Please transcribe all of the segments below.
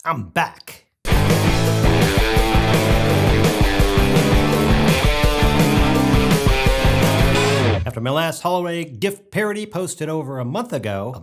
I'm back. After my last holiday gift parody posted over a month ago,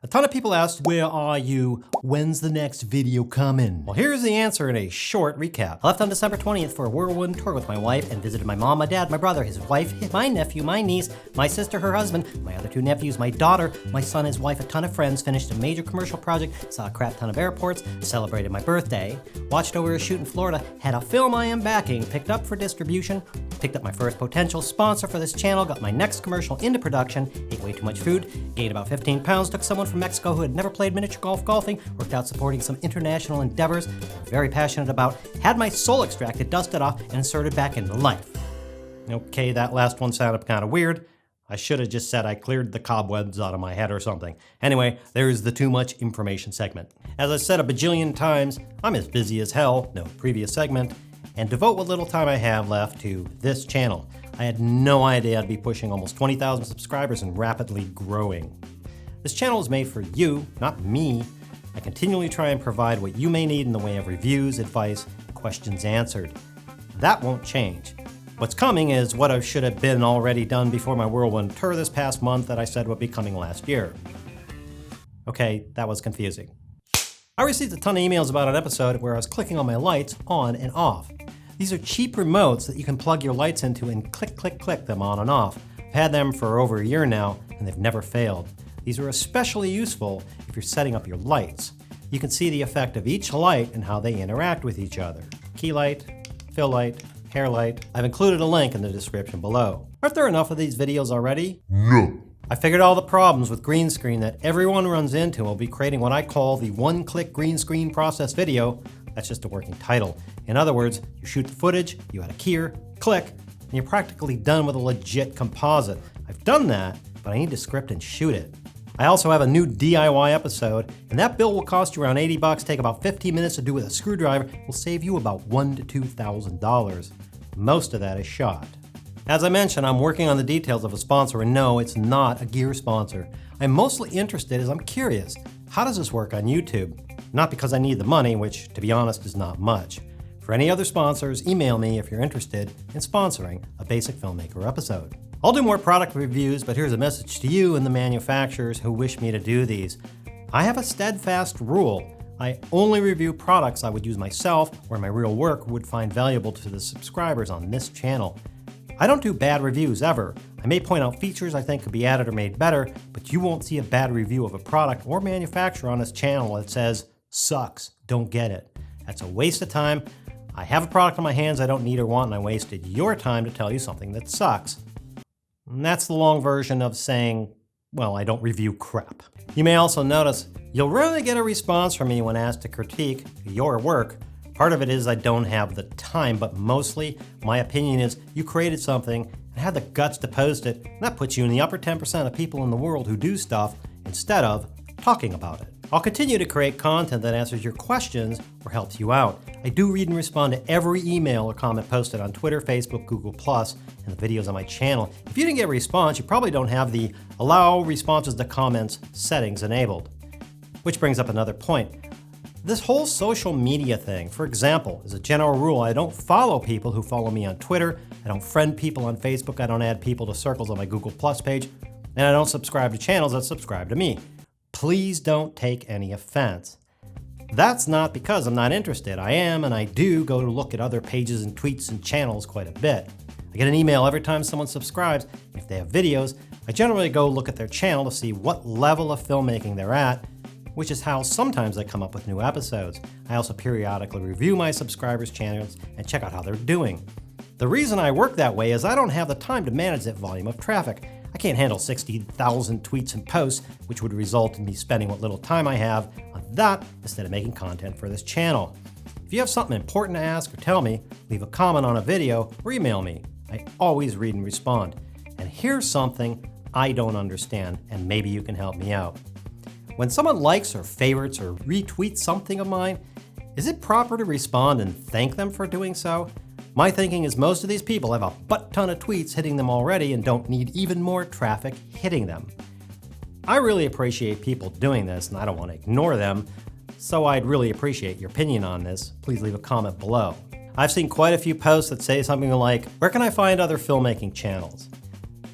a ton of people asked, where are you? When's the next video coming? Well, here's the answer in a short recap. I left on December 20th for a whirlwind tour with my wife and visited my mom, my dad, my brother, his wife, my nephew, my niece, my sister, her husband, my other two nephews, my daughter, my son, his wife, a ton of friends, finished a major commercial project, saw a crap ton of airports, celebrated my birthday, watched over a shoot in Florida, had a film I am backing, picked up for distribution, picked up my first potential sponsor for this channel, got my next commercial into production, ate way too much food, gained about 15 pounds, took someone from Mexico who had never played miniature golfing, worked out supporting some international endeavors I'm very passionate about, had my soul extracted, dusted off, and inserted back into life. Okay, that last one sounded kind of weird. I should have just said I cleared the cobwebs out of my head or something. Anyway, there's the too much information segment. As I said a bajillion times, I'm as busy as hell, no previous segment, and devote what little time I have left to this channel. I had no idea I'd be pushing almost 20,000 subscribers and rapidly growing. This channel is made for you, not me. I continually try and provide what you may need in the way of reviews, advice, questions answered. That won't change. What's coming is what I should have been already done before my whirlwind tour this past month that I said would be coming last year. Okay, that was confusing. I received a ton of emails about an episode where I was clicking on my lights on and off. These are cheap remotes that you can plug your lights into and click, click, click them on and off. I've had them for over a year now, and they've never failed. These are especially useful if you're setting up your lights. You can see the effect of each light and how they interact with each other. Key light, fill light, hair light. I've included a link in the description below. Aren't there enough of these videos already? No. I figured all the problems with green screen that everyone runs into will be creating what I call the one-click green screen process video. That's just a working title. In other words, you shoot the footage, you add a keyer, click, and you're practically done with a legit composite. I've done that, but I need to script and shoot it. I also have a new DIY episode, and that bill will cost you around $80, take about 15 minutes to do with a screwdriver, will save you about $1,000 to $2,000. Most of that is shot. As I mentioned, I'm working on the details of a sponsor, and no, it's not a gear sponsor. I'm mostly interested as I'm curious. How does this work on YouTube? Not because I need the money, which, to be honest, is not much. For any other sponsors, email me if you're interested in sponsoring a Basic Filmmaker episode. I'll do more product reviews, but here's a message to you and the manufacturers who wish me to do these. I have a steadfast rule. I only review products I would use myself or my real work would find valuable to the subscribers on this channel. I don't do bad reviews ever. I may point out features I think could be added or made better, but you won't see a bad review of a product or manufacturer on this channel that says, sucks, don't get it. That's a waste of time. I have a product on my hands I don't need or want, and I wasted your time to tell you something that sucks. And that's the long version of saying, well, I don't review crap. You may also notice you'll rarely get a response from me when asked to critique your work. Part of it is I don't have the time, but mostly my opinion is you created something and had the guts to post it, and that puts you in the upper 10% of people in the world who do stuff instead of talking about it. I'll continue to create content that answers your questions or helps you out. I do read and respond to every email or comment posted on Twitter, Facebook, Google+, and the videos on my channel. If you didn't get a response, you probably don't have the Allow Responses to Comments settings enabled. Which brings up another point. This whole social media thing, for example, as a general rule, I don't follow people who follow me on Twitter, I don't friend people on Facebook, I don't add people to circles on my Google+ page, and I don't subscribe to channels that subscribe to me. Please don't take any offense. That's not because I'm not interested. I am, and I do go to look at other pages and tweets and channels quite a bit. I get an email every time someone subscribes. If they have videos, I generally go look at their channel to see what level of filmmaking they're at, which is how sometimes I come up with new episodes. I also periodically review my subscribers' channels and check out how they're doing. The reason I work that way is I don't have the time to manage that volume of traffic. I can't handle 60,000 tweets and posts, which would result in me spending what little time I have on that instead of making content for this channel. If you have something important to ask or tell me, leave a comment on a video or email me. I always read and respond. And here's something I don't understand, and maybe you can help me out. When someone likes or favorites or retweets something of mine, is it proper to respond and thank them for doing so? My thinking is most of these people have a butt ton of tweets hitting them already and don't need even more traffic hitting them. I really appreciate people doing this, and I don't want to ignore them, So I'd really appreciate your opinion on this. Please leave a comment below. I've seen quite a few posts that say something like, where can I find other filmmaking channels?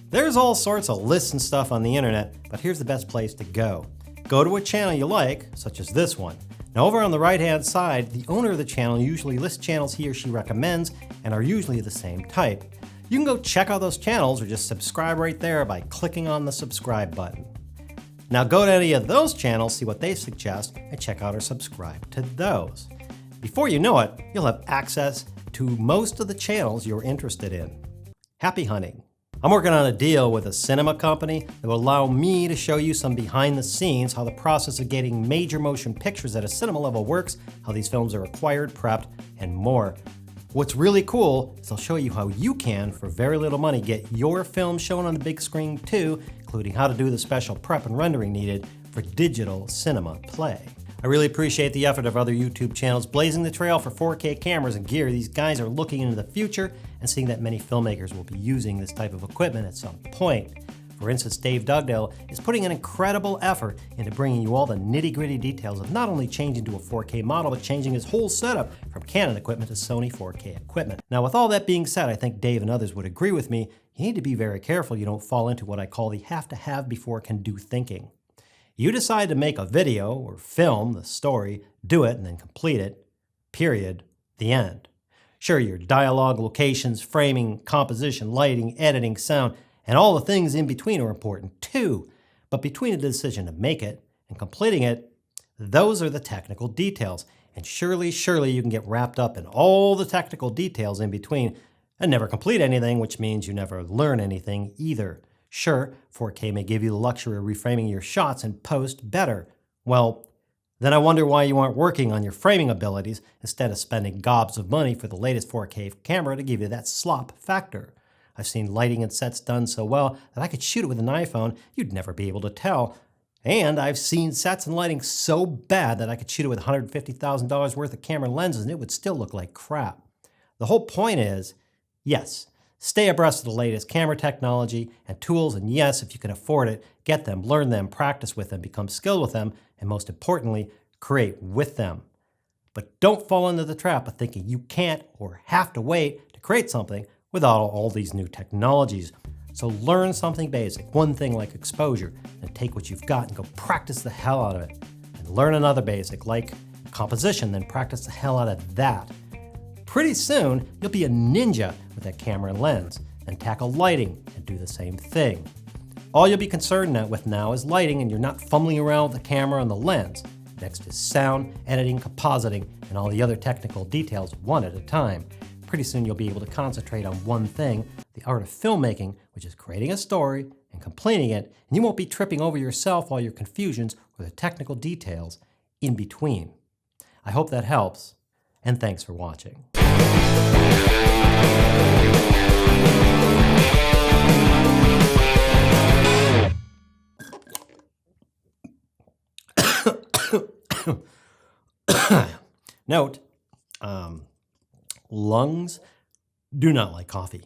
There's all sorts of lists and stuff on the internet, but here's the best place to go. Go to a channel you like, such as this one. Now over on the right-hand side, the owner of the channel usually lists channels he or she recommends and are usually the same type. You can go check out those channels or just subscribe right there by clicking on the subscribe button. Now go to any of those channels, see what they suggest, and check out or subscribe to those. Before you know it, you'll have access to most of the channels you're interested in. Happy hunting! I'm working on a deal with a cinema company that will allow me to show you some behind the scenes, how the process of getting major motion pictures at a cinema level works, how these films are acquired, prepped, and more. What's really cool is I'll show you how you can, for very little money, get your film shown on the big screen too, including how to do the special prep and rendering needed for digital cinema play. I really appreciate the effort of other YouTube channels blazing the trail for 4K cameras and gear. These guys are looking into the future and seeing that many filmmakers will be using this type of equipment at some point. For instance, Dave Dugdale is putting an incredible effort into bringing you all the nitty-gritty details of not only changing to a 4K model, but changing his whole setup from Canon equipment to Sony 4K equipment. Now, with all that being said, I think Dave and others would agree with me, you need to be very careful you don't fall into what I call the have to have before can do thinking. You decide to make a video or film the story, do it, and then complete it, period, the end. Sure, your dialogue, locations, framing, composition, lighting, editing, sound, and all the things in between are important too. But between the decision to make it and completing it, those are the technical details. And surely you can get wrapped up in all the technical details in between and never complete anything, which means you never learn anything either. Sure, 4K may give you the luxury of reframing your shots in post better. Well, then I wonder why you aren't working on your framing abilities instead of spending gobs of money for the latest 4K camera to give you that slop factor. I've seen lighting and sets done so well that I could shoot it with an iPhone, you'd never be able to tell. And I've seen sets and lighting so bad that I could shoot it with $150,000 worth of camera lenses and it would still look like crap. The whole point is, yes, stay abreast of the latest camera technology and tools, and yes, if you can afford it, get them, learn them, practice with them, become skilled with them, and most importantly, create with them. But don't fall into the trap of thinking you can't or have to wait to create something without all these new technologies. So learn something basic, one thing like exposure, and take what you've got and go practice the hell out of it. And learn another basic like composition, then practice the hell out of that. Pretty soon, you'll be a ninja with that camera and lens, and tackle lighting and do the same thing. All you'll be concerned with now is lighting, and you're not fumbling around with the camera and the lens. Next is sound, editing, compositing, and all the other technical details one at a time. Pretty soon you'll be able to concentrate on one thing, the art of filmmaking, which is creating a story and completing it, and you won't be tripping over yourself while your confusions or the technical details in between. I hope that helps, and thanks for watching. Note, lungs do not like coffee.